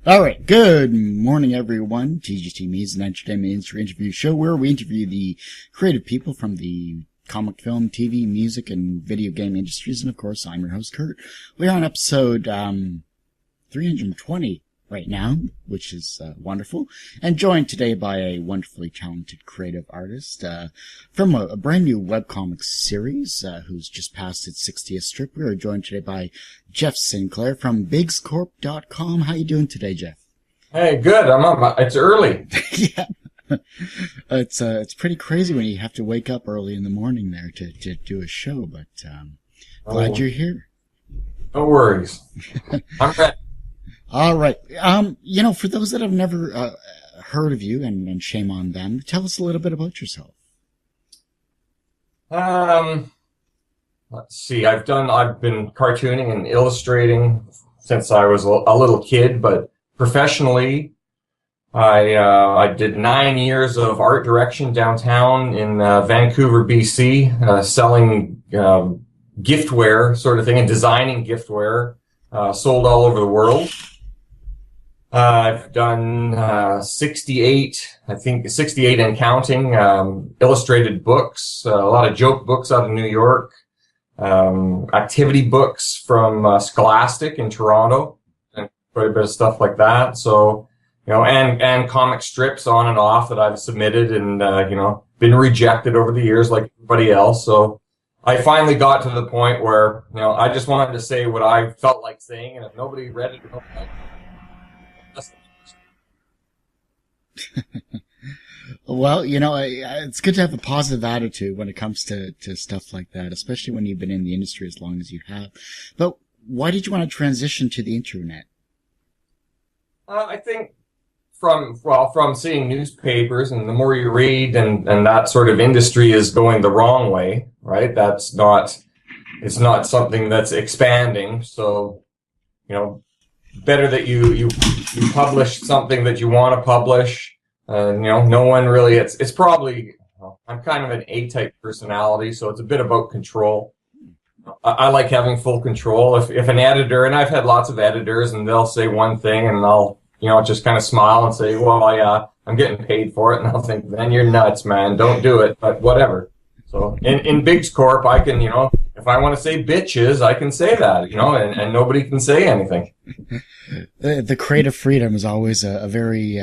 All right. Good morning, everyone. TGT Me's an entertainment industry interview show where we interview the creative people from the comic, film, TV, music, and video game industries. And of course, I'm your host, Kurt. We're on episode 320 right now, which is wonderful. And joined today by a wonderfully talented creative artist from a brand new webcomic series who's just passed its 60th strip. We are joined today by Jeff Sinclair from Biggscorp.com. How you doing today, Jeff? Hey, good. I'm up. It's early. Yeah. It's pretty crazy when you have to wake up early in the morning there to do a show, but glad you're here. No worries. I'm ready. All right. For those that have never heard of you, and shame on them, tell us a little bit about yourself. Let's see. I've been cartooning and illustrating since I was a little kid, but professionally, I did 9 years of art direction downtown in Vancouver, BC, selling giftware sort of thing and designing giftware, sold all over the world. I've done 68 and counting, illustrated books, a lot of joke books out of New York, activity books from Scholastic in Toronto, and quite a bit of stuff like that. So, and comic strips on and off that I've submitted and, been rejected over the years like everybody else. So I finally got to the point where, I just wanted to say what I felt like saying, and if nobody read it, Well, it's good to have a positive attitude when it comes to stuff like that, especially when you've been in the industry as long as you have. But why did you want to transition to the internet? I think from seeing newspapers, and the more you read and that sort of industry is going the wrong way, right? It's not something that's expanding. So, better that you publish something that you want to publish. No one really, it's probably, I'm kind of an A-type personality, so it's a bit about control. I like having full control. If an editor, and I've had lots of editors, and they'll say one thing and I'll, just kind of smile and say, well, I'm getting paid for it. And I'll think, then you're nuts, man. Don't do it, but whatever. So in Biggscorp, I can, if I want to say bitches, I can say that, and nobody can say anything. The creative freedom is always a very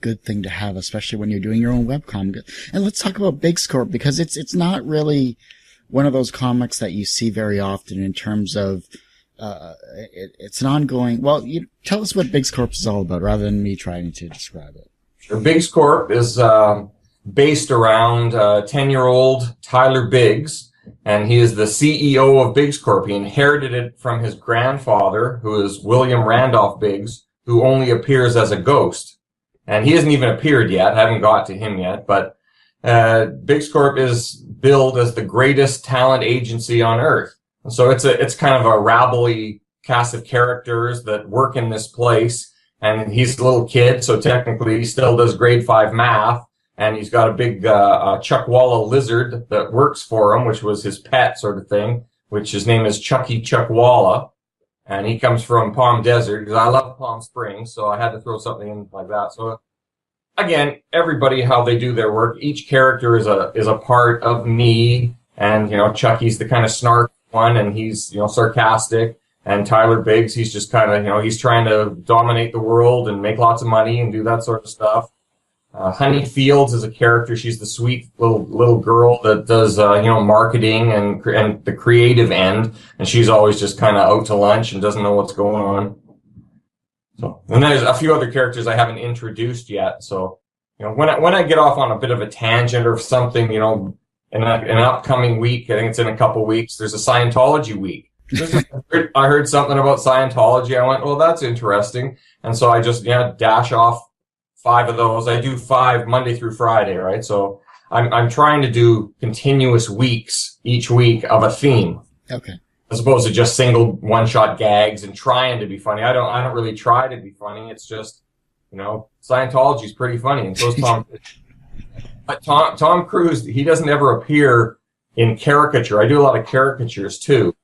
good thing to have, especially when you're doing your own webcomic. And let's talk about Biggscorp, because it's not really one of those comics that you see very often in terms of, it's an ongoing, well, tell us what Biggscorp is all about rather than me trying to describe it. Sure. Biggscorp is, based around 10-year-old Tyler Biggs, and he is the CEO of Biggscorp. He inherited it from his grandfather, who is William Randolph Biggs, who only appears as a ghost. And he hasn't even appeared yet. I haven't got to him yet. But Biggscorp is billed as the greatest talent agency on earth. And so it's kind of a rabbly cast of characters that work in this place. And he's a little kid, so technically he still does grade 5 math. And he's got a big Chuckwalla lizard that works for him, which was his pet sort of thing, which his name is Chucky Chuckwalla. And he comes from Palm Desert, because I love Palm Springs, so I had to throw something in like that. So again, everybody, how they do their work, each character is a part of me. And, Chucky's the kind of snark one, and he's, sarcastic. And Tyler Biggs, he's just kind of, he's trying to dominate the world and make lots of money and do that sort of stuff. Honey Fields is a character. She's the sweet little girl that does, marketing and the creative end. And she's always just kind of out to lunch and doesn't know what's going on. So, and there's a few other characters I haven't introduced yet. So, when I get off on a bit of a tangent or something, in an upcoming week, I think it's in a couple weeks, there's a Scientology week. I heard something about Scientology. I went, well, that's interesting. And so I just, dash off 5 of those. I do 5 Monday through Friday, right? So I'm trying to do continuous weeks each week of a theme. Okay. As opposed to just single one-shot gags and trying to be funny. I don't really try to be funny. It's just, Scientology is pretty funny, and so is Tom. But Tom Cruise, he doesn't ever appear in caricature. I do a lot of caricatures too.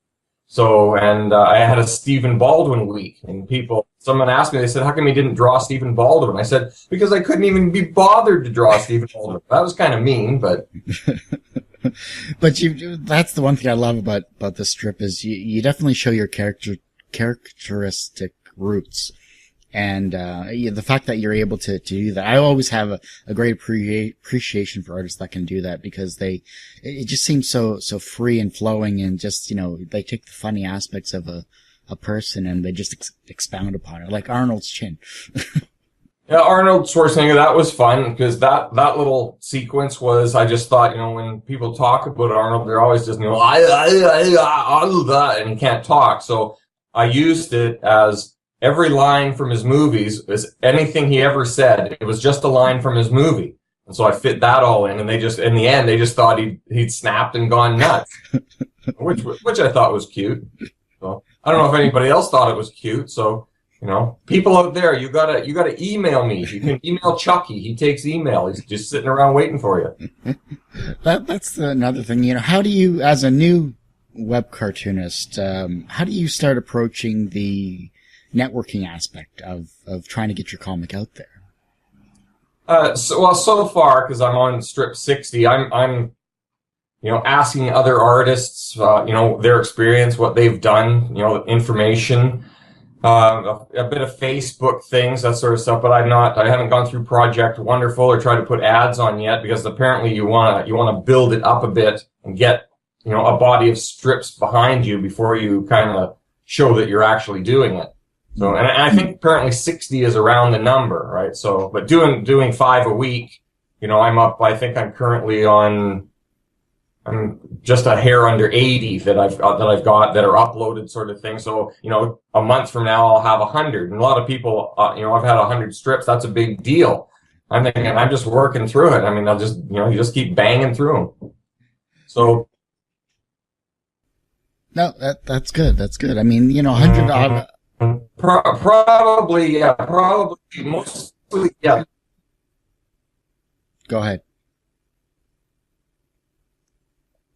So, and I had a Stephen Baldwin week, and someone asked me, they said, how come you didn't draw Stephen Baldwin? I said, because I couldn't even be bothered to draw Stephen Baldwin. That was kind of mean, but. But that's the one thing I love about this strip is you definitely show your characteristic roots. And, the fact that you're able to do that, I always have a great appreciation for artists that can do that because it just seems so free and flowing and just, they take the funny aspects of a person and they just expound upon it, like Arnold's chin. Yeah, Arnold Schwarzenegger, that was fun because that little sequence was, I just thought, when people talk about Arnold, they're always just, and he can't talk. So I used it as every line from his movies is anything he ever said. It was just a line from his movie. And so I fit that all in, and in the end, they just thought he'd snapped and gone nuts, which I thought was cute. So I don't know if anybody else thought it was cute. So, people out there, you gotta email me. You can email Chucky. He takes email. He's just sitting around waiting for you. That's another thing. How do you, as a new web cartoonist, how do you start approaching the networking aspect of trying to get your comic out there? So far, because I'm on strip 60, I'm asking other artists, their experience, what they've done, information, a bit of Facebook things, that sort of stuff. But I haven't gone through Project Wonderful or tried to put ads on yet because apparently you want to build it up a bit and get, a body of strips behind you before you kind of show that you're actually doing it. So, and I think apparently 60 is around the number, right? So, but doing 5 a week, I think I'm currently I'm just a hair under 80 that I've got that are uploaded sort of thing. So, a month from now I'll have 100. And a lot of people, I've had 100 strips. That's a big deal. I'm thinking I'm just working through it. I mean, I'll just, you just keep banging through them. So. No, that's good. That's good. I mean, 100 Probably, mostly, yeah. Go ahead.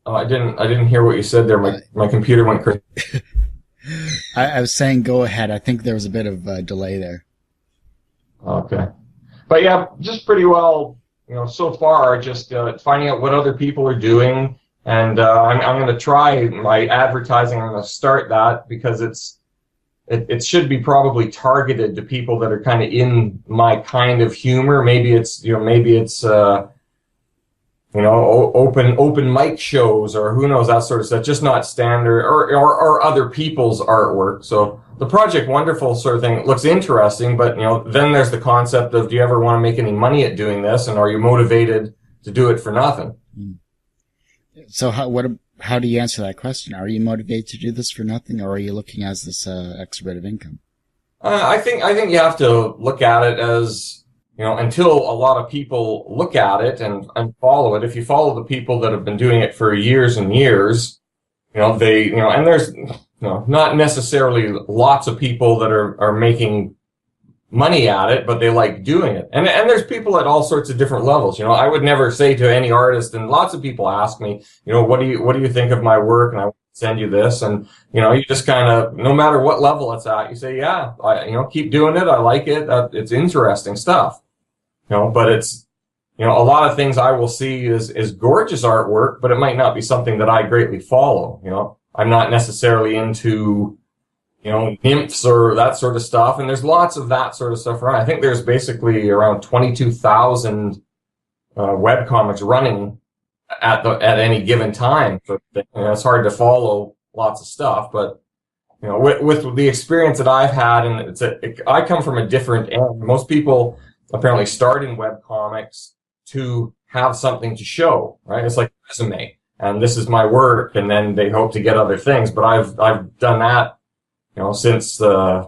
Oh, I didn't hear what you said there. My computer went crazy. I was saying go ahead. I think there was a bit of a delay there. Okay. But yeah, just pretty well, so far, just finding out what other people are doing. And I'm going to try my advertising. I'm going to start that because it should be probably targeted to people that are kind of in my kind of humor. Maybe it's open mic shows or who knows, that sort of stuff. Just not standard or other people's artwork. So the Project Wonderful sort of thing looks interesting, but then there's the concept of, do you ever want to make any money at doing this, and are you motivated to do it for nothing? So how do you answer that question? Are you motivated to do this for nothing, or are you looking as this extra bit of income? I think you have to look at it as, until a lot of people look at it and follow it. If you follow the people that have been doing it for years and years, and there's, not necessarily lots of people that are making money at it, but they like doing it. And there's people at all sorts of different levels. I would never say to any artist, and lots of people ask me, what do you think of my work? And I send you this. And, you just kind of, no matter what level it's at, you say, yeah, keep doing it. I like it. It's interesting stuff, but it's, a lot of things I will see is gorgeous artwork, but it might not be something that I greatly follow. I'm not necessarily into, nymphs or that sort of stuff. And there's lots of that sort of stuff around. I think there's basically around 22,000 webcomics running at any given time. So, it's hard to follow lots of stuff, but, with the experience that I've had, and I come from a different end. Most people apparently start in webcomics to have something to show, right? It's like a resume, and this is my work, and then they hope to get other things. But I've done that, since I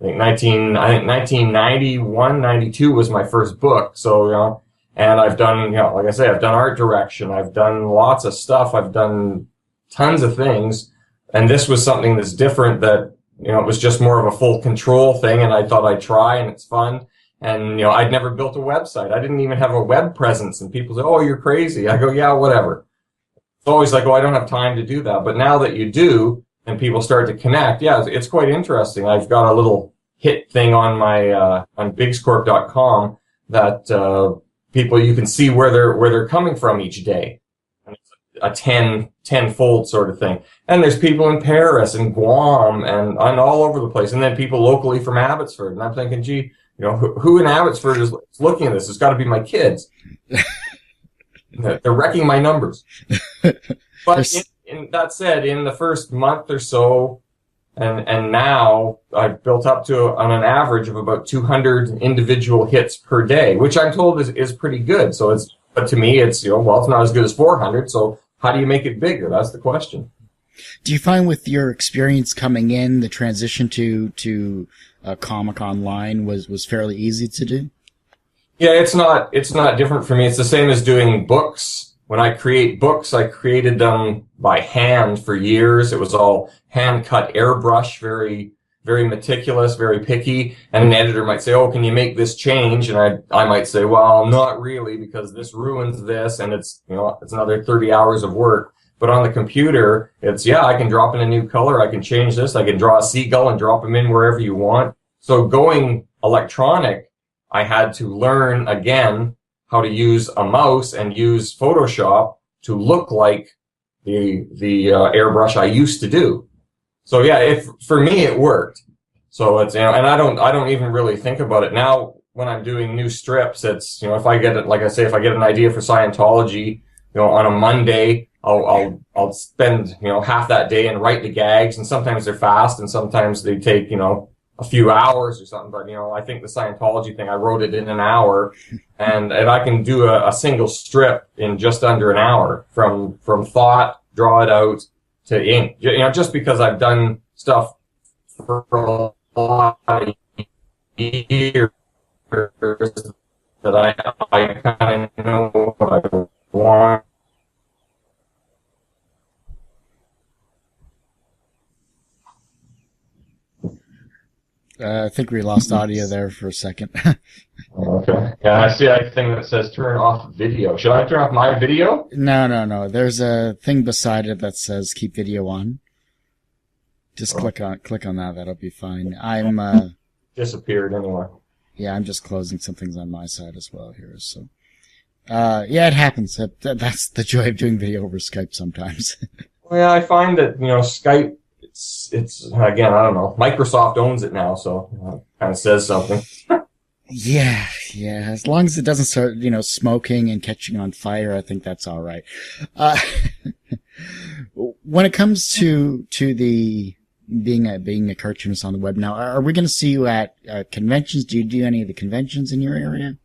think 1991, 92 was my first book. So, and I've done, like I say, I've done art direction. I've done lots of stuff. I've done tons of things. And this was something that's different that, it was just more of a full control thing. And I thought I'd try, and it's fun. And, I'd never built a website. I didn't even have a web presence. And people say, oh, you're crazy. I go, yeah, whatever. It's always like, oh, I don't have time to do that. But now that you do, and people start to connect. Yeah, it's quite interesting. I've got a little hit thing on my on Biggscorp.com that people, you can see where they're coming from each day. And it's a 10-fold sort of thing. And there's people in Paris and Guam and all over the place. And then people locally from Abbotsford. And I'm thinking, gee, you know, who in Abbotsford is looking at this? It's got to be my kids. They're wrecking my numbers. But that said, in the first month or so, and now I've built up to on an average of about 200 individual hits per day, which I'm told is pretty good. So but to me, it's, you know, well, it's not as good as 400. So how do you make it bigger? That's the question. Do you find with your experience coming in, the transition to comic online was fairly easy to do? Yeah, it's not different for me. It's the same as doing books. When I create books, I created them by hand for years. It was all hand-cut airbrush, very, very meticulous, very picky. And an editor might say, oh, can you make this change? And I might say, well, not really, because this ruins this, and it's, you know, it's another 30 hours of work. But on the computer, it's, yeah, I can drop in a new color. I can change this. I can draw a seagull and drop them in wherever you want. So going electronic, I had to learn again how to use a mouse and use Photoshop to look like the airbrush I used to do. So yeah, for me it worked. So it's, you know, and I don't even really think about it now when I'm doing new strips. It's, you know, if I get it, like I say, if I get an idea for Scientology, you know, on a Monday, I'll spend, you know, half that day and write the gags, and sometimes they're fast and sometimes they take, you know, a few hours or something. But, you know, I think the Scientology thing, I wrote it in an hour, and I can do a single strip in just under an hour from thought, draw it out to ink. You know, just because I've done stuff for a lot of years that I kind of know what I want. I think we lost audio there for a second. Okay. Yeah, I see a thing that says turn off video. Should I turn off my video? No. There's a thing beside it that says keep video on. Just click on that. That'll be fine. I'm disappeared anyway. Yeah, I'm just closing some things on my side as well here. So, yeah, it happens. That's the joy of doing video over Skype sometimes. Well, yeah, I find that, you know, Skype, it's again, I don't know. Microsoft owns it now, so kind of says something. Yeah. As long as it doesn't start, you know, smoking and catching on fire, I think that's all right. When it comes to the being a cartoonist on the web now, are we going to see you at conventions? Do you do any of the conventions in your area?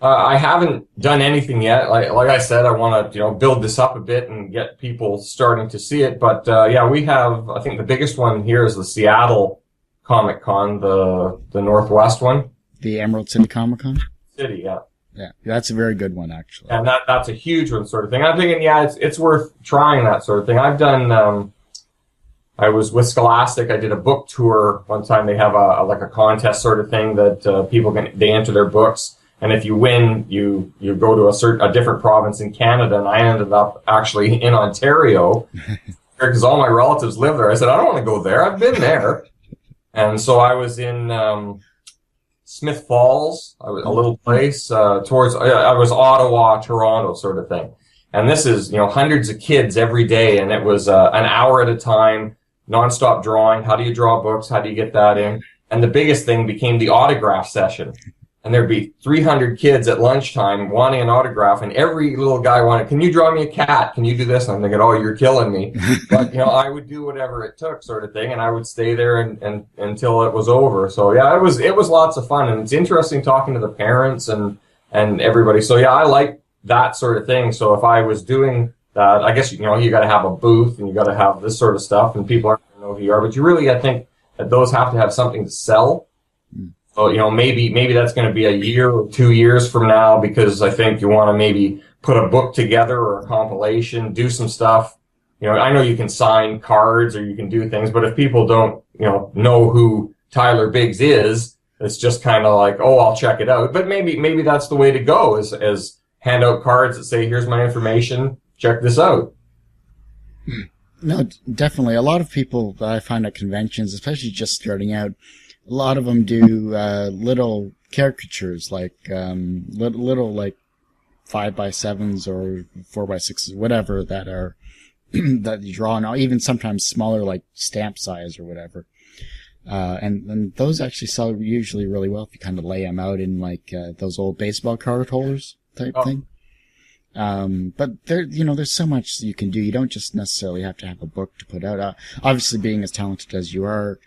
I haven't done anything yet. Like I said, I want to, you know, build this up a bit and get people starting to see it. But yeah, we have, I think the biggest one here is the Seattle Comic Con, the Northwest one. The Emerald City Comic Con? City, yeah. Yeah, that's a very good one, actually. And that's a huge one, sort of thing. I'm thinking, yeah, it's worth trying that sort of thing. I've done, I was with Scholastic. I did a book tour one time. They have a contest sort of thing that people they enter their books. And if you win, you go to a different province in Canada. And I ended up actually in Ontario because all my relatives live there. I said, I don't want to go there. I've been there. And so I was in Smith Falls, a little place towards. I was Ottawa, Toronto, sort of thing. And this is, you know, hundreds of kids every day, and it was an hour at a time, nonstop drawing. How do you draw books? How do you get that in? And the biggest thing became the autograph session. And there'd be 300 kids at lunchtime wanting an autograph, and every little guy wanted, can you draw me a cat? Can you do this? And I'm thinking, oh, you're killing me. But, you know, I would do whatever it took, sort of thing, and I would stay there and until it was over. So, yeah, it was lots of fun, and it's interesting talking to the parents and everybody. So, yeah, I like that sort of thing. So if I was doing that, I guess, you know, you got to have a booth, and you got to have this sort of stuff, and people aren't going to know who you are. But you really, I think, that those have to have something to sell. So, you know, maybe that's going to be a year or 2 years from now, because I think you want to maybe put a book together or a compilation, do some stuff. You know, I know you can sign cards or you can do things, but if people don't, you know who Tyler Biggs is, it's just kind of like, oh, I'll check it out. But maybe that's the way to go, is hand out cards that say, here's my information, check this out. No, definitely. A lot of people that I find at conventions, especially just starting out, a lot of them do little caricatures, like little like 5x7s or 4x6s, whatever that are that you draw, and even sometimes smaller, like stamp size or whatever. And those actually sell usually really well if you kind of lay them out in like those old baseball card holders type thing. But there's so much you can do. You don't just necessarily have to have a book to put out. Obviously, being as talented as you are,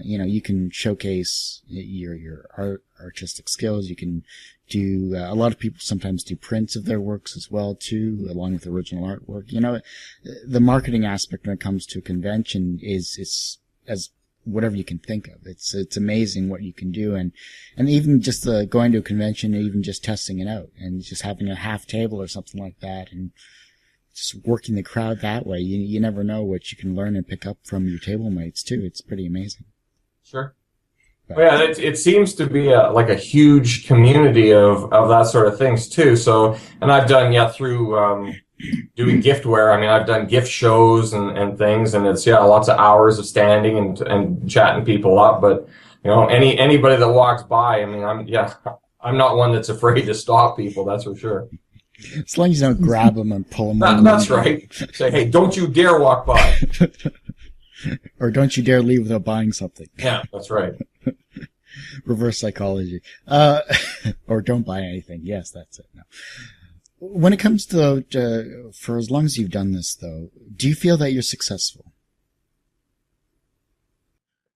you can showcase your artistic skills. You can do, a lot of people sometimes do prints of their works as well, too, along with original artwork. The marketing aspect when it comes to a convention is as whatever you can think of. It's amazing what you can do. And even just going to a convention, even just testing it out and just having a half table or something like that and just working the crowd that way. You never know what you can learn and pick up from your table mates too. It's pretty amazing. Sure. Well, yeah, it seems to be like a huge community of that sort of things too. So, and I've done, through, doing giftware. I mean, I've done gift shows and things, and it's, lots of hours of standing and chatting people up. But, anybody that walks by, I mean, I'm not one that's afraid to stop people. That's for sure. As long as you don't grab them and pull them. That's right. Say, hey, don't you dare walk by. Or don't you dare leave without buying something. Yeah, that's right. Reverse psychology. Or don't buy anything. Yes, that's it. No. When it comes to, for as long as you've done this, though, do you feel that you're successful?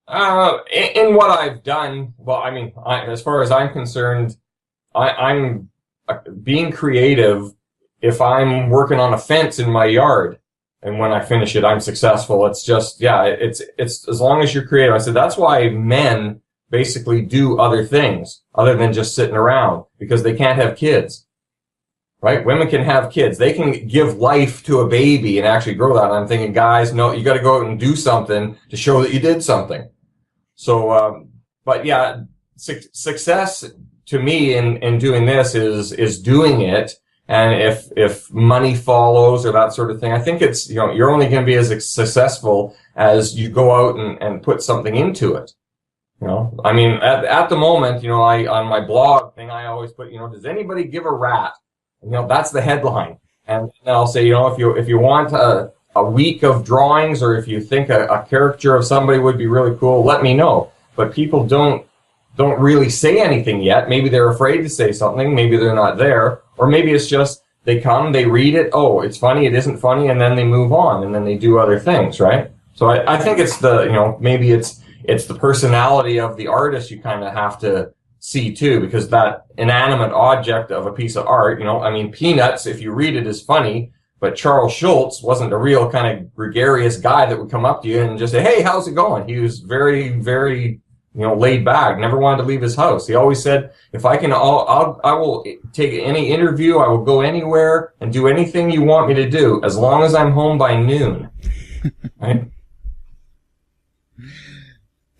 In what I've done, well, I mean, as far as I'm concerned, I'm being creative. If I'm working on a fence in my yard, and when I finish it, I'm successful. It's just, it's as long as you're creative. I said that's why men basically do other things other than just sitting around, because they can't have kids. Right? Women can have kids. They can give life to a baby and actually grow that. And I'm thinking, guys, no, you got to go out and do something to show that you did something. So, but success to me in doing this is doing it. And if money follows or that sort of thing, I think it's, you're only going to be as successful as you go out and put something into it. I mean, at the moment, on my blog thing, I always put, does anybody give a rat? That's the headline. And I'll say, if you want a week of drawings, or if you think a caricature of somebody would be really cool, let me know. But people don't really say anything yet. Maybe they're afraid to say something. Maybe they're not there. Or maybe it's just they come, they read it. Oh, it's funny. It isn't funny. And then they move on and then they do other things. Right. So I think it's maybe it's the personality of the artist you kind of have to see too, because that inanimate object of a piece of art, I mean, Peanuts, if you read it, is funny, but Charles Schultz wasn't a real kind of gregarious guy that would come up to you and just say, hey, how's it going? He was very, very, laid back, never wanted to leave his house. He always said, if I can, I will take any interview, I will go anywhere and do anything you want me to do, as long as I'm home by noon. Right?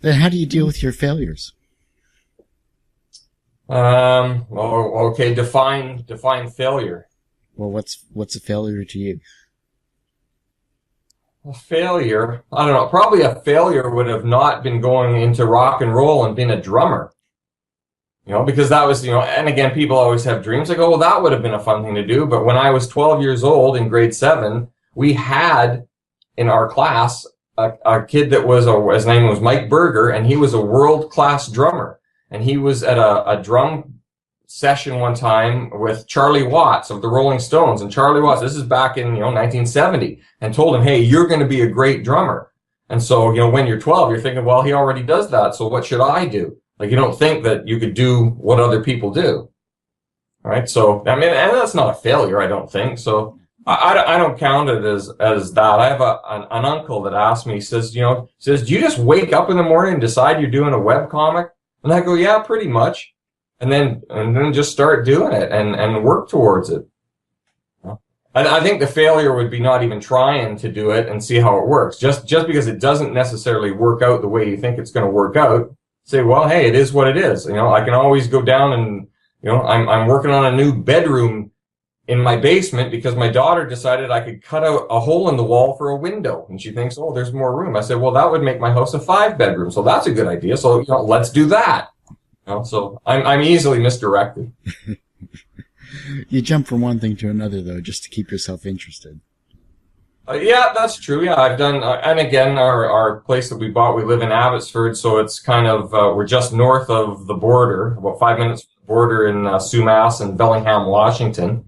Then how do you deal with your failures? Okay, define failure. Well, what's a failure to you? A failure? I don't know. Probably a failure would have not been going into rock and roll and being a drummer. Because that was, and again, people always have dreams. Like, oh, well, that would have been a fun thing to do. But when I was 12 years old in grade 7, we had in our class a kid that was, his name was Mike Berger, and he was a world-class drummer. And he was at a drum session one time with Charlie Watts of the Rolling Stones. And Charlie Watts, this is back in, 1970, and told him, hey, you're going to be a great drummer. And so, when you're 12, you're thinking, well, he already does that. So what should I do? Like, you don't think that you could do what other people do. All right. So, I mean, and that's not a failure, I don't think. So I don't count it as that. I have an uncle that asked me, says, do you just wake up in the morning and decide you're doing a webcomic? And I go, yeah, pretty much. And then just start doing it and work towards it. I think the failure would be not even trying to do it and see how it works. Just because it doesn't necessarily work out the way you think it's going to work out, say, well, hey, it is what it is. I can always go down and, I'm working on a new bedroom in my basement because my daughter decided I could cut out a hole in the wall for a window. And she thinks, oh, there's more room. I said, well, that would make my house a 5-bedroom. So that's a good idea. So, let's do that. So I'm easily misdirected. You jump from one thing to another, though, just to keep yourself interested. Yeah, that's true. Yeah, I've done, and again, our place that we bought, we live in Abbotsford, so it's kind of, we're just north of the border, about 5 minutes from the border in Sumas and Bellingham, Washington.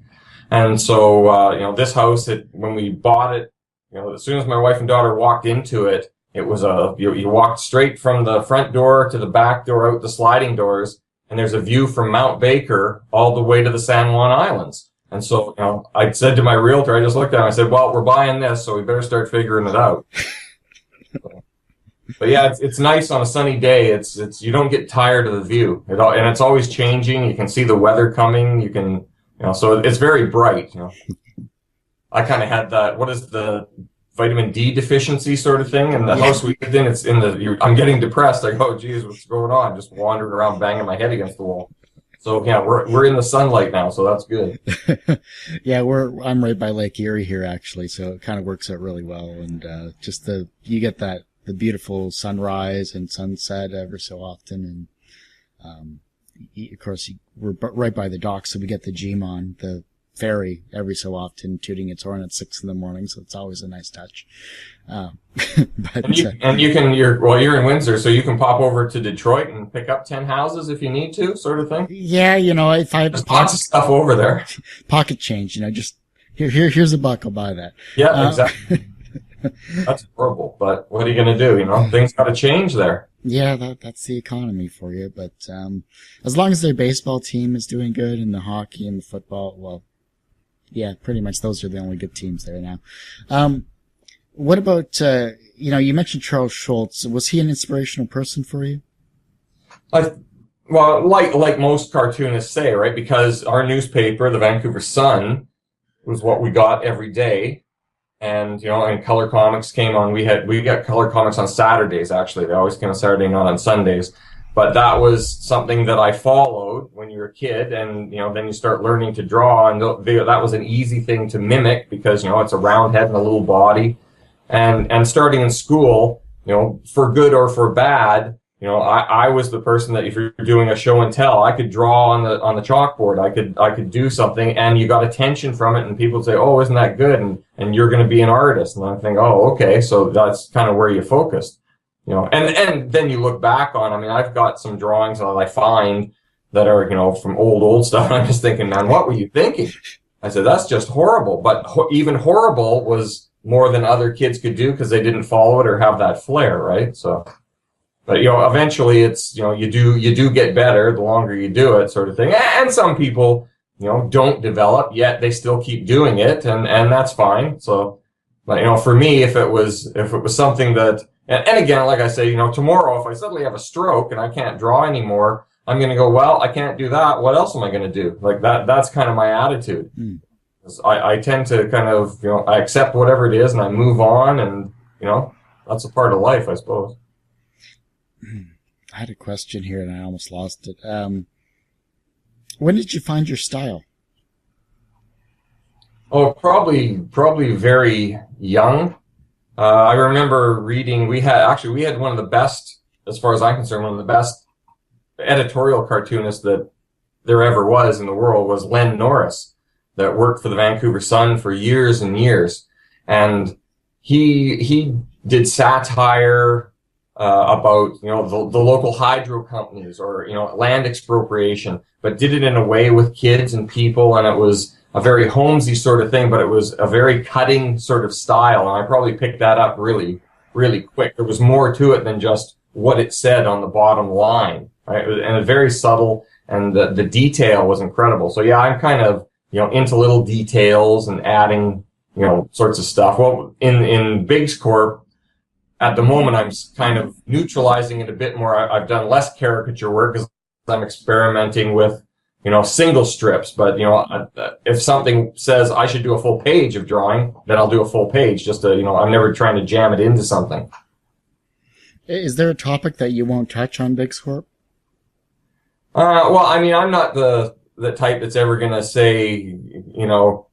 And so, this house, when we bought it, as soon as my wife and daughter walked into it, it was you walked straight from the front door to the back door out the sliding doors, and there's a view from Mount Baker all the way to the San Juan Islands. And so, I said to my realtor, I just looked at him, I said, well, we're buying this, so we better start figuring it out. But yeah, it's nice on a sunny day. It's you don't get tired of the view. And it's always changing. You can see the weather coming. You can, so it's very bright, I kind of had that, what is the vitamin D deficiency sort of thing? And the house we lived in, I'm getting depressed. I go, oh, geez, what's going on? Just wandering around banging my head against the wall. So yeah, we're in the sunlight now, so that's good. Yeah, I'm right by Lake Erie here actually, so it kind of works out really well. And you get the beautiful sunrise and sunset ever so often, and of course we're right by the dock, so we get the Gmon, the ferry, every so often tooting its horn at 6 a.m, so it's always a nice touch. You're in Windsor, so you can pop over to Detroit and pick up 10 houses if you need to, sort of thing. Yeah, if I have lots of stuff over there, pocket change, just here's a buck, I'll buy that. Yeah, exactly. That's horrible, but what are you going to do? Things got to change there. Yeah, that's the economy for you. But as long as their baseball team is doing good and the hockey and the football, well, yeah, pretty much those are the only good teams there now. What about, you mentioned Charles Schultz. Was he an inspirational person for you? Well, like most cartoonists say, right? Because our newspaper, the Vancouver Sun, was what we got every day. And, and color comics came on. We got color comics on Saturdays, actually. They always came on Saturday, not on Sundays. But that was something that I followed when you were a kid, and then you start learning to draw, and that was an easy thing to mimic because it's a round head and a little body, and starting in school, for good or for bad, I was the person that if you're doing a show and tell, I could draw on the chalkboard, I could do something, and you got attention from it, and people would say, oh, isn't that good, and you're going to be an artist, and I think, oh, okay, so that's kind of where you focused. And then you look back on, I've got some drawings that I find that are, from old stuff. And I'm just thinking, man, what were you thinking? I said, that's just horrible. But even horrible was more than other kids could do because they didn't follow it or have that flair, right? So, but, eventually it's, you do get better the longer you do it, sort of thing. And some people, don't develop yet they still keep doing it, and that's fine. So, but, for me, if it was something that, and again, like I say, tomorrow, if I suddenly have a stroke and I can't draw anymore, I'm going to go, well, I can't do that. What else am I going to do? Like that's kind of my attitude. I tend to kind of, I accept whatever it is and I move on, and, that's a part of life, I suppose. I had a question here and I almost lost it. When did you find your style? Oh, probably very young. I remember reading, we had one of the best, as far as I'm concerned, one of the best editorial cartoonists that there ever was in the world was Len Norris, that worked for the Vancouver Sun for years and years. And he did satire about, the local hydro companies or, land expropriation, but did it in a way with kids and people, and it was a very Holmesy sort of thing, but it was a very cutting sort of style, and I probably picked that up really, really quick. There was more to it than just what it said on the bottom line, right? And it was very subtle, and the detail was incredible. So yeah, I'm kind of, into little details and adding, sorts of stuff. Well, in Biggscorp, at the moment, I'm kind of neutralizing it a bit more. I've done less caricature work because I'm experimenting with, single strips, but, if something says I should do a full page of drawing, then I'll do a full page just to, I'm never trying to jam it into something. Is there a topic that you won't touch on Biggscorp? Well, I'm not the type that's ever going to say, you know,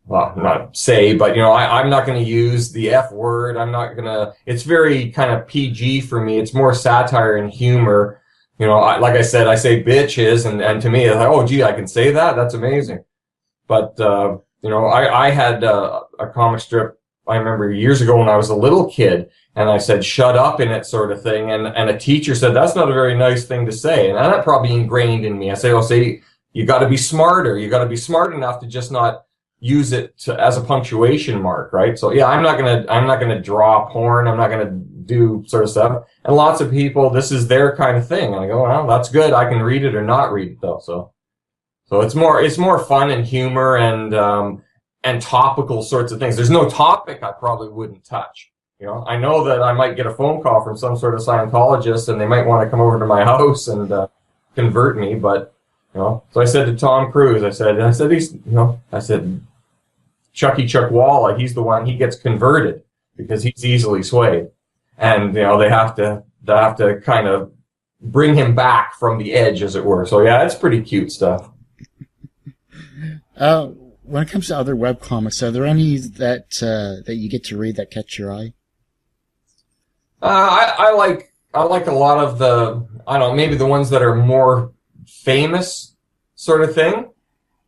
well, not say, but, you know, I'm not going to use the F word. I'm not going to, it's very kind of PG for me. It's more satire and humor. You know, like I said, I say bitches, and to me, it's like, oh, gee, I can say that? That's amazing. But, you know, I had a comic strip, I remember years ago when I was a little kid, and I said, shut up in it sort of thing. And a teacher said, that's not a very nice thing to say. And that probably ingrained in me. I say, you got to be smarter. You got to be smart enough to just not use it as a punctuation mark, right? So yeah, I'm not gonna draw porn. I'm not gonna do sort of stuff. And lots of people, this is their kind of thing. And I go, well, that's good. I can read it or not read it though. So it's more fun and humor and topical sorts of things. There's no topic I probably wouldn't touch. You know, I know that I might get a phone call from some sort of Scientologist and they might want to come over to my house and convert me, but you know, so I said to Tom Cruise, I said, Chucky Chuckwalla, he's the one, he gets converted because he's easily swayed. And, you know, they have to kind of bring him back from the edge, as it were. So yeah, it's pretty cute stuff. When it comes to other webcomics, are there any that you get to read that catch your eye? I like a lot of the, I don't know, maybe the ones that are more famous sort of thing.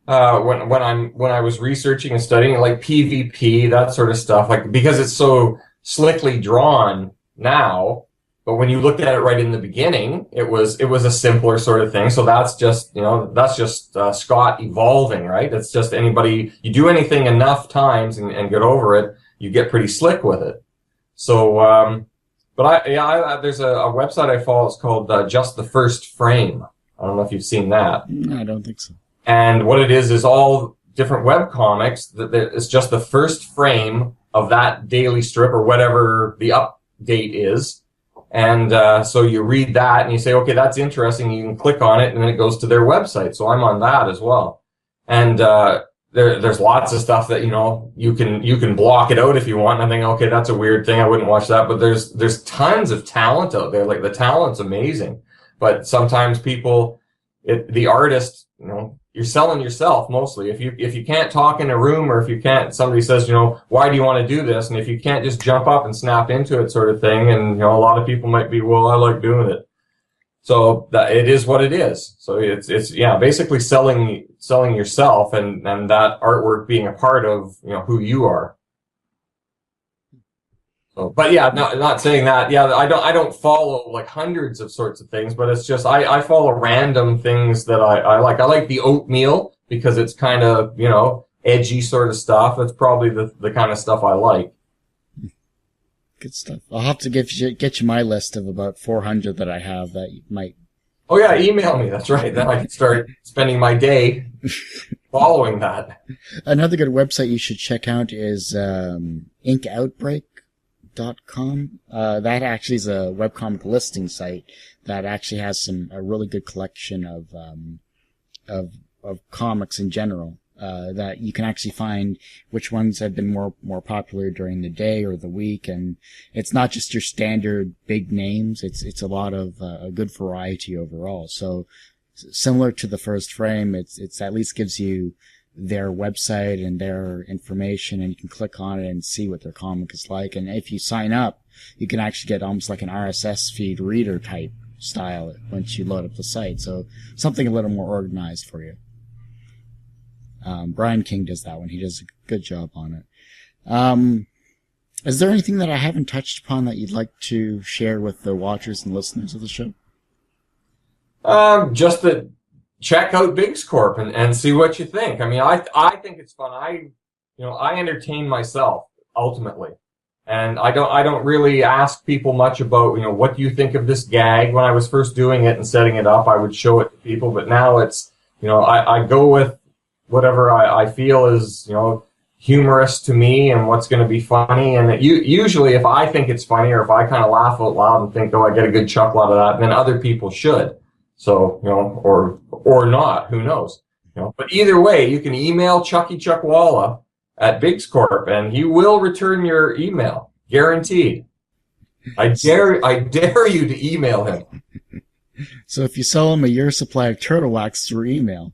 When I was researching and studying, like PvP, that sort of stuff, like, because it's so slickly drawn now, but when you looked at it right in the beginning, it was a simpler sort of thing. So that's just, you know, Scott evolving, right? It's just you do anything enough times and get over it, you get pretty slick with it. So, but there's a website I follow. It's called Just the First Frame. I don't know if you've seen that. No, I don't think so. And what it is all different webcomics. It's just the first frame of that daily strip or whatever the update is. And so you read that and you say, okay, that's interesting. You can click on it and then it goes to their website. So I'm on that as well. And there's lots of stuff that, you know, you can block it out if you want. And I think, okay, that's a weird thing. I wouldn't watch that. But there's tons of talent out there. Like, the talent's amazing. But sometimes the artist, you know, you're selling yourself mostly. If you can't talk in a room, or if somebody says, you know, why do you want to do this? And if you can't just jump up and snap into it sort of thing, and, you know, a lot of people might be, well, I like doing it. So it is what it is. So it's basically selling yourself and that artwork being a part of, you know, who you are. So, but yeah, not saying that. Yeah, I don't follow like hundreds of sorts of things, but it's just, I follow random things that I like. I like the oatmeal because it's kind of, you know, edgy sort of stuff. It's probably the kind of stuff I like. Good stuff. I'll have to get you my list of about 400 that I have that you might. Oh yeah, email me. That's right. Then I can start spending my day following that. Another good website you should check out is inkoutbreak.com. That actually is a webcomic listing site that actually has a really good collection of comics in general. That you can actually find which ones have been more popular during the day or the week, and it's not just your standard big names. It's a lot of a good variety overall. So similar to the First Frame, it's at least gives you their website and their information, and you can click on it and see what their comic is like. And if you sign up, you can actually get almost like an RSS feed reader type style once you load up the site. So something a little more organized for you. Brian King does that one. He does a good job on it. Is there anything that I haven't touched upon that you'd like to share with the watchers and listeners of the show? Just that check out Biggscorp and see what you think. I mean, I think it's fun. I entertain myself ultimately. And I don't really ask people much about, you know, what do you think of this gag? When I was first doing it and setting it up, I would show it to people, but now it's, you know, I go with whatever I feel is, you know, humorous to me and what's going to be funny. And usually if I think it's funny, or if I kind of laugh out loud and think, oh, I get a good chuckle out of that, then other people should. So, you know, or not, who knows? You know, but either way, you can email Chucky Chuckwalla at Biggscorp and he will return your email, guaranteed. I dare you to email him. So if you sell him a year's supply of turtle wax through email.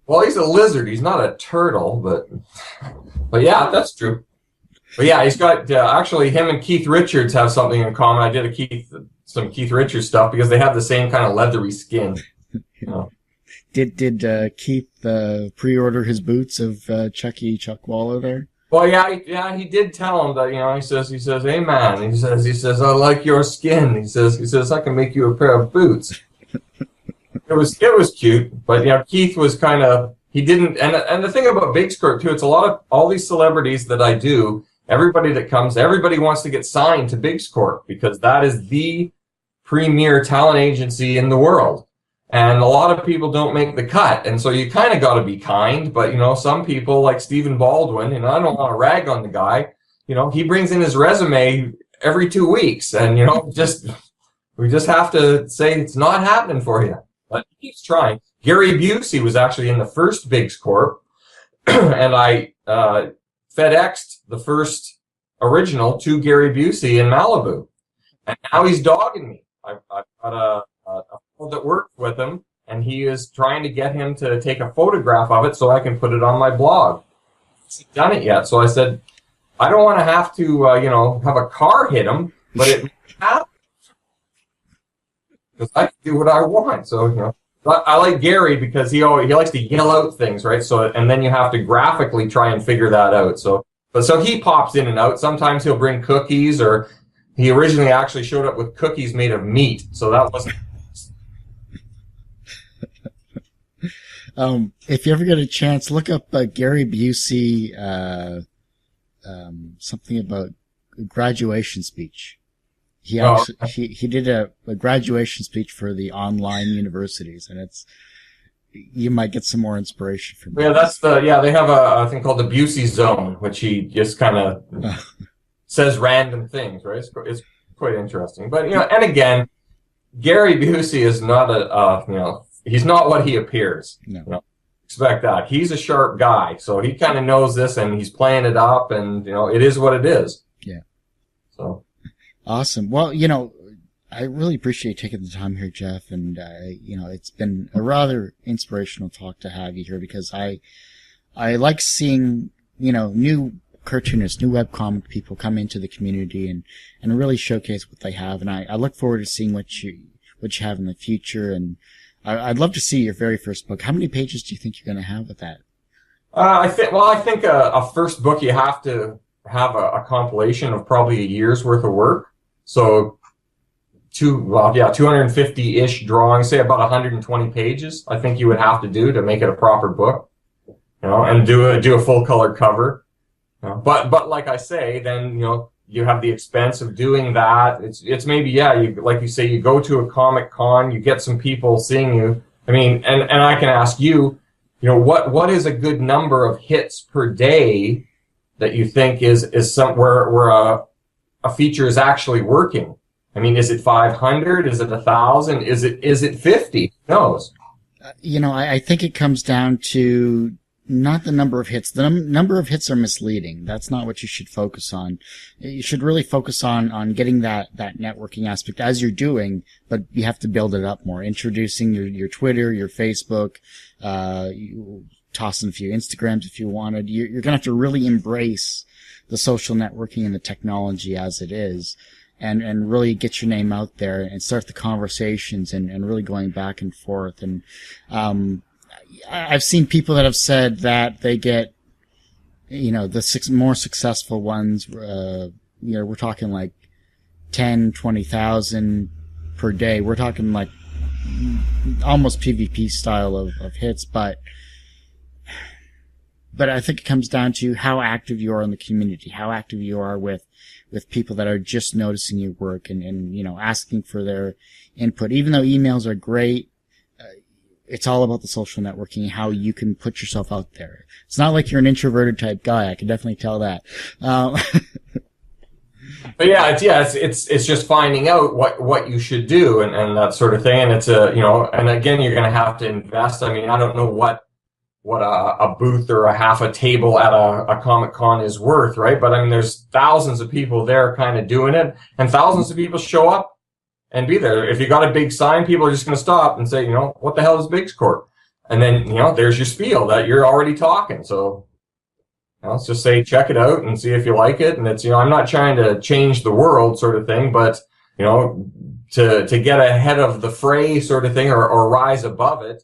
Well, he's a lizard. He's not a turtle, but yeah, that's true. But yeah, he's got actually him and Keith Richards have something in common. I did some Keith Richards stuff because they have the same kind of leathery skin. You know. Did Keith pre-order his boots of Chuck Waller there? Well, yeah, he did tell him that, you know, he says, hey man, he says, I like your skin. He says, I can make you a pair of boots. It was cute, but you know, Keith was kind of, he didn't, and the thing about Biggscorp too, it's a lot of, all these celebrities that I do, everybody that comes, everybody wants to get signed to Biggscorp because that is the premier talent agency in the world. And a lot of people don't make the cut. And so you kind of got to be kind. But, you know, some people like Stephen Baldwin, and I don't want to rag on the guy, you know, he brings in his resume every 2 weeks. And, you know, we just have to say it's not happening for you. But he keeps trying. Gary Busey was actually in the first Biggscorp. And I FedExed the first original to Gary Busey in Malibu. And now he's dogging me. I've got a that worked with him, and he is trying to get him to take a photograph of it so I can put it on my blog. He hasn't done it yet, so I said, I don't want to have to, you know, have a car hit him, but it happens because I can do what I want. So, you know, I like Gary because he likes to yell out things, right? So, and then you have to graphically try and figure that out. So he pops in and out. Sometimes he'll bring cookies, or he originally actually showed up with cookies made of meat, so that wasn't. If you ever get a chance, look up Gary Busey, something about a graduation speech. He did a graduation speech for the online universities, and you might get some more inspiration from that. Yeah, they have a thing called the Busey Zone, which he just kind of says random things, right? It's quite interesting. But, you know, and again, Gary Busey is not you know, he's not what he appears. No. You know, expect that. He's a sharp guy, so he kind of knows this, and he's playing it up, and, you know, it is what it is. Yeah. So. Awesome. Well, you know, I really appreciate taking the time here, Jeff, and, you know, it's been a rather inspirational talk to have you here because I like seeing, you know, new cartoonists, new webcomic people come into the community and really showcase what they have, and I look forward to seeing what you have in the future, and I'd love to see your very first book. How many pages do you think you're going to have with that? I think a first book, you have to have a compilation of probably a year's worth of work. So 250-ish drawings, say about 120 pages, I think you would have to do to make it a proper book, you know, and do a full color cover. You know, but like I say, then, you know, you have the expense of doing that. It's maybe, yeah, like you say, you go to a comic con, you get some people seeing you. I mean, and I can ask you, you know, what is a good number of hits per day that you think is somewhere where a feature is actually working? I mean, is it 500? Is it 1,000? Is it 50? Who knows? You know, I think it comes down to not the number of hits. The number of hits are misleading. That's not what you should focus on. You should really focus on getting that networking aspect as you're doing, but you have to build it up more. Introducing your Twitter, your Facebook, you toss in a few Instagrams if you wanted. You're going to have to really embrace the social networking and the technology as it is, and really get your name out there and start the conversations and really going back and forth. And, I've seen people that have said that they get, you know, the more successful ones, you know, we're talking like 10, 20,000 per day. We're talking like almost PvP style of hits, but I think it comes down to how active you are in the community, how active you are with people that are just noticing your work and, you know, asking for their input. Even though emails are great, it's all about the social networking, how you can put yourself out there. It's not like you're an introverted type guy. I can definitely tell that. But it's just finding out what you should do and that sort of thing. And it's you know, and again, you're going to have to invest. I mean, I don't know what a booth or a half a table at a Comic Con is worth, right? But I mean, there's thousands of people there kind of doing it, and thousands of people show up and be there. If you got a big sign, people are just going to stop and say, you know, what the hell is Biggscorp? And then, there's your spiel that you're already talking. So let's just say, check it out and see if you like it. And it's, I'm not trying to change the world sort of thing, but, to get ahead of the fray sort of thing or rise above it,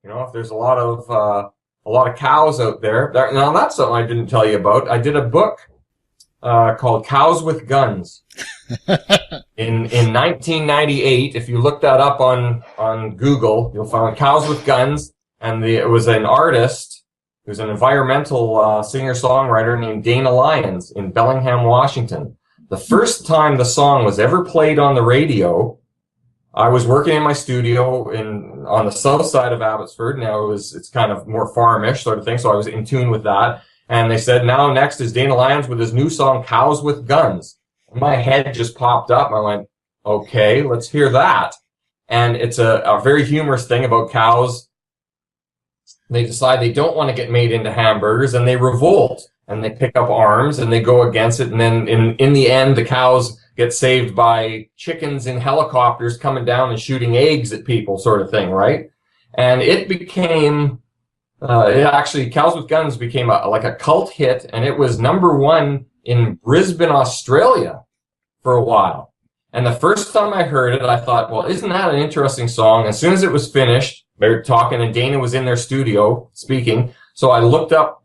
if there's a lot of cows out there. Now that's something I didn't tell you about. I did a book, called Cows with Guns. In 1998, if you look that up on Google, you'll find Cows with Guns. And it was an artist, he was an environmental singer-songwriter named Dana Lyons in Bellingham, Washington. The first time the song was ever played on the radio, I was working in my studio on the south side of Abbotsford. Now it's kind of more farmish sort of thing, so I was in tune with that. And they said, now next is Dana Lyons with his new song, Cows with Guns. And my head just popped up, and I went, okay, let's hear that. And it's a very humorous thing about cows. They decide they don't want to get made into hamburgers, and they revolt, and they pick up arms, and they go against it. And then in the end, the cows get saved by chickens in helicopters coming down and shooting eggs at people, sort of thing, right? And it became, Cows with Guns became like a cult hit, and it was #1 in Brisbane, Australia for a while. And the first time I heard it, I thought, well, isn't that an interesting song? As soon as it was finished, they were talking, and Dana was in their studio speaking. So I looked up,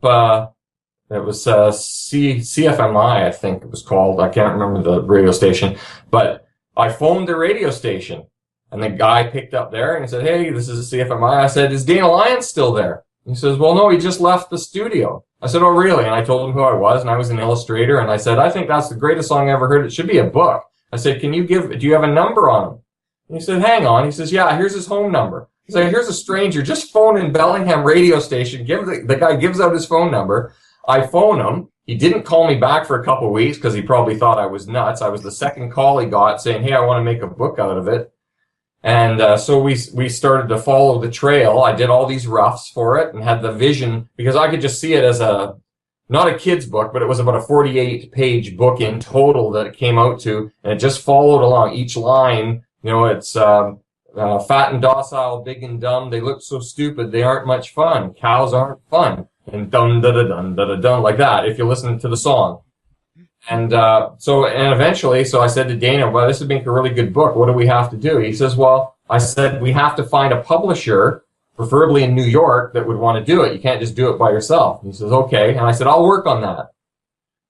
it was CFMI, I think it was called. I can't remember the radio station. But I phoned the radio station, and the guy picked up there and he said, hey, this is CFMI. I said, is Dana Lyons still there? He says, well, no, he just left the studio. I said, oh, really? And I told him who I was, and I was an illustrator. And I said, I think that's the greatest song I ever heard. It should be a book. I said, do you have a number on him? And he said, hang on. He says, yeah, here's his home number. He's like, here's a stranger. Just phone in Bellingham radio station. The guy gives out his phone number. I phone him. He didn't call me back for a couple of weeks because he probably thought I was nuts. I was the second call he got saying, hey, I want to make a book out of it. And so we started to follow the trail. I did all these roughs for it and had the vision, because I could just see it as not a kid's book, but it was about a 48-page book in total that it came out to, and it just followed along each line. It's fat and docile, big and dumb. They look so stupid, they aren't much fun. Cows aren't fun. And dun da da dun da da dun, like that, if you listen to the song. And eventually, I said to Dana, well, this would make a really good book. What do we have to do? He says, well, I said, we have to find a publisher, preferably in New York, that would want to do it. You can't just do it by yourself. He says, okay. And I said, I'll work on that.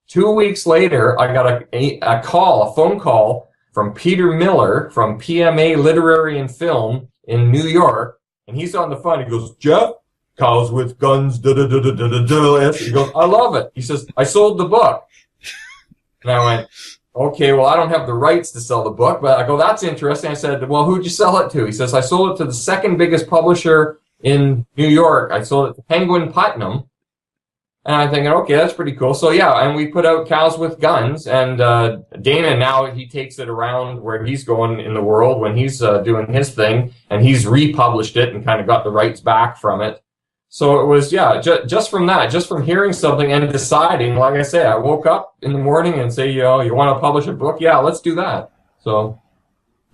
2 weeks later, I got a phone call from Peter Miller from PMA Literary and Film in New York. And he's on the phone. He goes, Jeff, Cows with Guns, da-da-da-da-da-da-da. He goes, I love it. He says, I sold the book. And I went, okay, well, I don't have the rights to sell the book, but I go, that's interesting. I said, well, who'd you sell it to? He says, I sold it to the second biggest publisher in New York. I sold it to Penguin Putnam. And I'm thinking, okay, that's pretty cool. So yeah, and we put out Cows with Guns, and Dana, now he takes it around where he's going in the world when he's doing his thing, and he's republished it and kind of got the rights back from it. So it was, yeah, just from that, just from hearing something and deciding, like I say, I woke up in the morning and say, you want to publish a book? Yeah, let's do that. So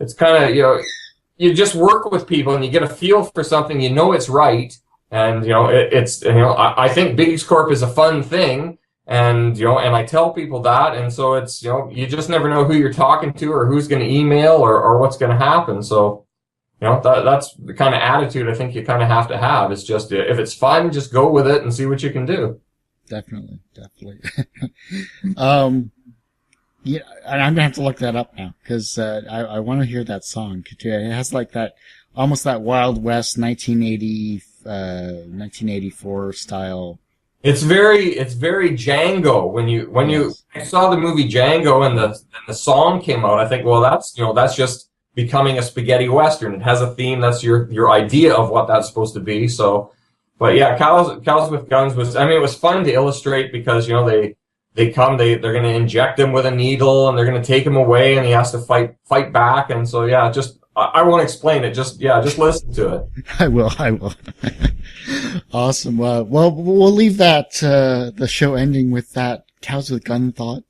it's kind of, you just work with people and you get a feel for something, it's right. And, I think Biggscorp is a fun thing. And, and I tell people that. And so it's, you just never know who you're talking to or who's going to email or what's going to happen. So, that's the kind of attitude I think you kind of have to have. It's just, if it's fun, just go with it and see what you can do. Definitely. Yeah, and I'm gonna have to look that up now because I want to hear that song. It has like that, almost that Wild West 1984 style. It's very Django. When you saw the movie Django and the song came out, I think, well, that's just becoming a spaghetti western. It has a theme. That's your idea of what that's supposed to be. So, but yeah, Cows with Guns was, it was fun to illustrate because, they come, they're going to inject him with a needle and they're going to take him away and he has to fight back. And so, yeah, I won't explain it. Just listen to it. I will. Awesome. Well, we'll leave that, the show ending with that Cows with Gun thought.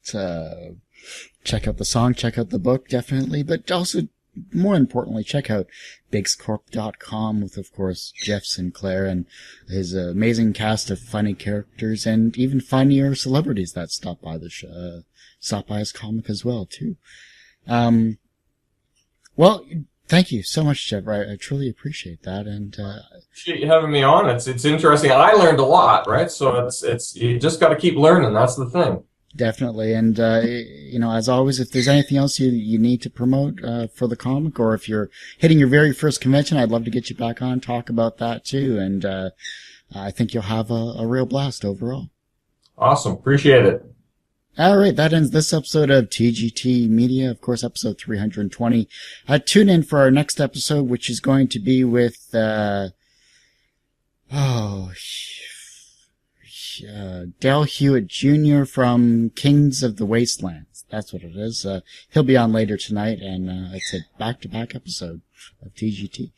Check out the song, check out the book, definitely. But also, more importantly, check out Biggscorp.com with, of course, Jeff Sinclair and his amazing cast of funny characters and even funnier celebrities that stop by his comic as well, too. Well, thank you so much, Jeff. I truly appreciate that. And, appreciate you having me on. It's interesting. I learned a lot, right? So it's you just got to keep learning. That's the thing. Definitely. And, as always, if there's anything else you need to promote, for the comic, or if you're hitting your very first convention, I'd love to get you back on, talk about that too. And, I think you'll have a real blast overall. Awesome. Appreciate it. All right. That ends this episode of TGT Media. Of course, episode 320. Tune in for our next episode, which is going to be with, Dale Hewitt Jr. from Kings of the Wastelands. That's what it is. He'll be on later tonight, and it's a back-to-back episode of TGT.